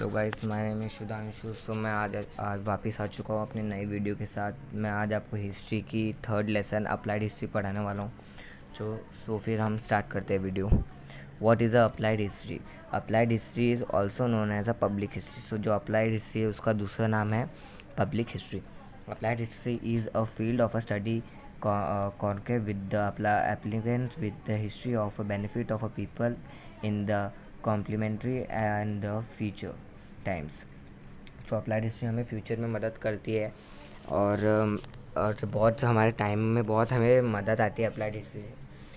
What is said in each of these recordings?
Hello guys, my name is Sudhanshu. So मैं आज वापस आ चुका हूँ अपने नई वीडियो के साथ। मैं आज आपको हिस्ट्री की थर्ड लेसन अप्लाइड हिस्ट्री पढ़ाने वाला हूँ। सो फिर हम स्टार्ट करते हैं video. What is a applied history? Applied history is also known as a public history. So जो अप्लाइड हिस्ट्री है उसका दूसरा नाम है public history. Applied history is a field of a study concave with the applicants with the history of a benefit of a people in the complementary and the future times. जो applied history हमें future में मदद करती है और बहुत हमारे time में बहुत हमें मदद आती है अप्लाइड हिस्ट्री से।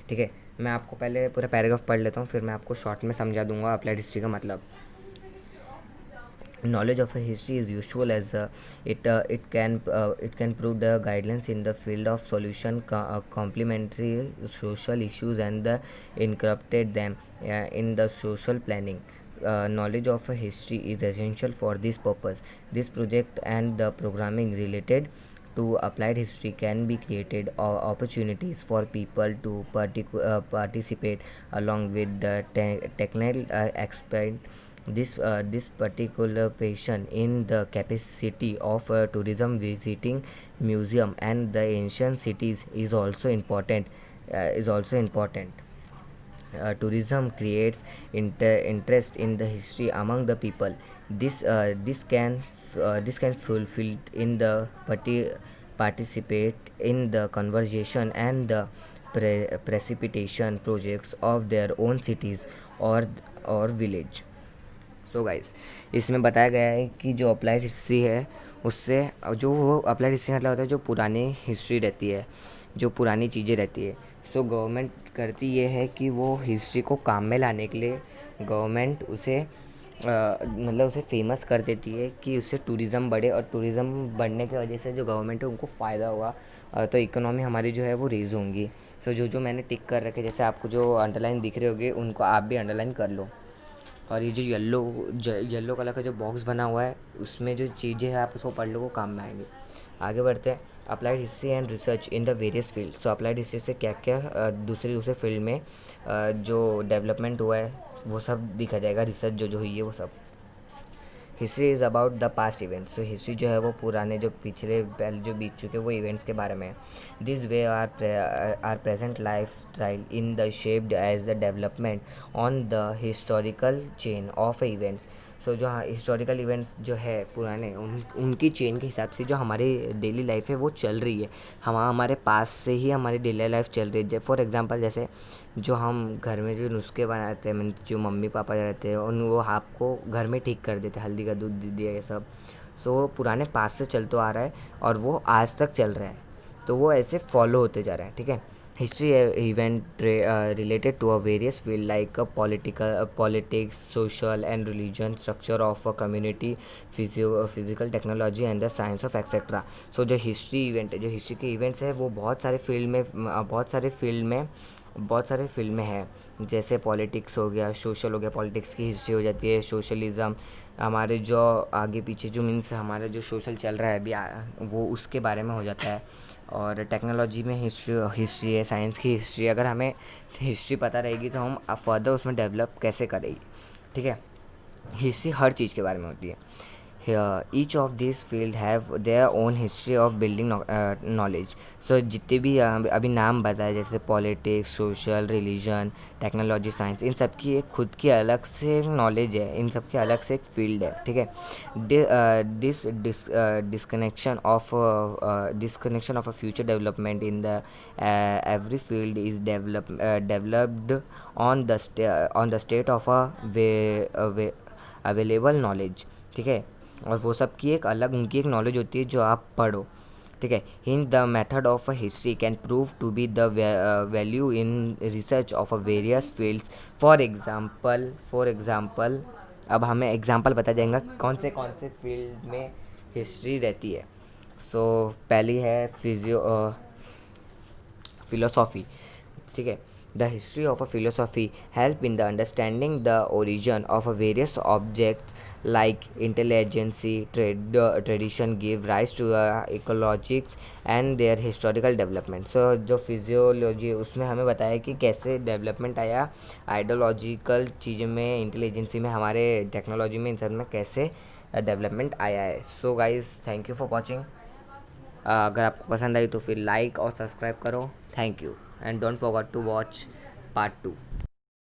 ठीक है, मैं आपको पहले पूरा पैराग्राफ पढ़ लेता हूँ, फिर मैं आपको शॉर्ट में समझा दूंगा अप्लाइड हिस्ट्री का मतलब। Knowledge of a history is useful as it can prove the guidelines in the field of solution complementary social issues and the incorporate them in the social planning. Knowledge of a history is essential for this purpose. This project and the programming related to applied history can be created opportunities for people to participate along with the technical expert. This particular patient in the capacity of tourism visiting museum and the ancient cities is also important. Tourism creates interest in the history among the people. This can fulfill in the participate in the conversation and the precipitation projects of their own cities or village. So guys, इसमें बताया गया है कि जो applied history है उससे जो वो अप्लाइड हिस्ट्री मतलब होता है जो पुरानी हिस्ट्री रहती है, जो पुरानी चीज़ें रहती है। सो गवर्नमेंट करती ये है कि वो हिस्ट्री को काम में लाने के लिए गवर्नमेंट उसे मतलब उसे फेमस कर देती है कि उससे टूरिज़्म बढ़े, और टूरिज़्म बढ़ने की वजह से जो गवर्नमेंट है उनको फ़ायदा होगा, तो इकोनॉमी हमारी जो है वो रेज़ होंगी। सो जो मैंने टिक कर रखे, जैसे आपको जो अंडरलाइन दिख रहे होंगे उनको आप भी अंडरलाइन कर लो। और ये जो येलो कलर का जो बॉक्स बना हुआ है उसमें जो चीज़ें हैं आप उसको पढ़ लो, वो काम में आएंगे। आगे बढ़ते हैं। Applied history and research in the various field. So applied history से क्या क्या दूसरे फील्ड में जो डेवलपमेंट हुआ है वो सब दिखा जाएगा। रिसर्च जो हुई है वो सब। History is about the past events. So history जो है वो पुराने जो पिछले पहले जो बीत चुके वो इवेंट्स के बारे में है। This way are present life style in the shaped as the development on the historical chain of events. So जो हिस्टोरिकल इवेंट्स जो है पुराने उनकी चेन के हिसाब से जो हमारी डेली लाइफ है वो चल रही है। हमारे पास से ही हमारी डेली लाइफ चल रही है। फॉर एग्जांपल जैसे जो हम घर में जो नुस्खे बनाते हैं, मीन्स जो मम्मी पापा रहते हैं उन वो आपको घर में ठीक कर देते हैं, हल्दी का दूध दे दिया ये सब। सो वो पुराने पास से चलते आ रहा है और वो आज तक चल रहा है, तो वो ऐसे फॉलो होते जा रहे हैं। ठीक है, history event related to a various field like politics, social and religion, structure of a community, physical technology and the science of etcetera. So जो हिस्ट्री इवेंट है, जो हिस्ट्री के इवेंट्स है वो बहुत सारे फील्ड में है। जैसे पॉलिटिक्स हो गया, सोशल हो गया, पॉलिटिक्स की हिस्ट्री हो जाती है, सोशलिज़म हमारे जो आगे पीछे जो मीन्स हमारा जो सोशल चल रहा है अभी वो उसके बारे में हो जाता है। और टेक्नोलॉजी में हिस्ट्री है, साइंस की हिस्ट्री। अगर हमें हिस्ट्री पता रहेगी तो हम फर्दर उसमें डेवलप कैसे करेंगे। ठीक है, हिस्ट्री हर चीज़ के बारे में होती है। Each of this field have their own history of building knowledge. So जितने भी अभी नाम बताए जैसे politics, social, religion, technology, science, इन सब की एक खुद की अलग से नॉलेज है, इन सब की अलग से एक फील्ड है। ठीक है, disconnection of a future development in the every field is developed on the state of available knowledge. ठीक है, और वो सब की एक अलग उनकी एक नॉलेज होती है जो आप पढ़ो। ठीक है, hint the method of a history can prove to be the value in research of a various fields. For example अब हमें एग्जाम्पल बता जाएगा कौन से फील्ड में हिस्ट्री रहती है। सो पहली है फिलोसॉफी। ठीक है, the history of a philosophy help in the understanding the origin of a various objects like intelligence, tradition give rise to ecologics and their historical development. So जो फिजियोलॉजी उसमें हमें बताया कि कैसे डेवलपमेंट आया आइडियोलॉजिकल चीज़ों में, इंटेलिजेंसी में, हमारे टेक्नोलॉजी में, इन सब में कैसे डेवलपमेंट आया है. So guys thank you for watching. अगर आपको पसंद आई तो फिर लाइक और सब्सक्राइब करो. Thank you and don't forget to watch part 2.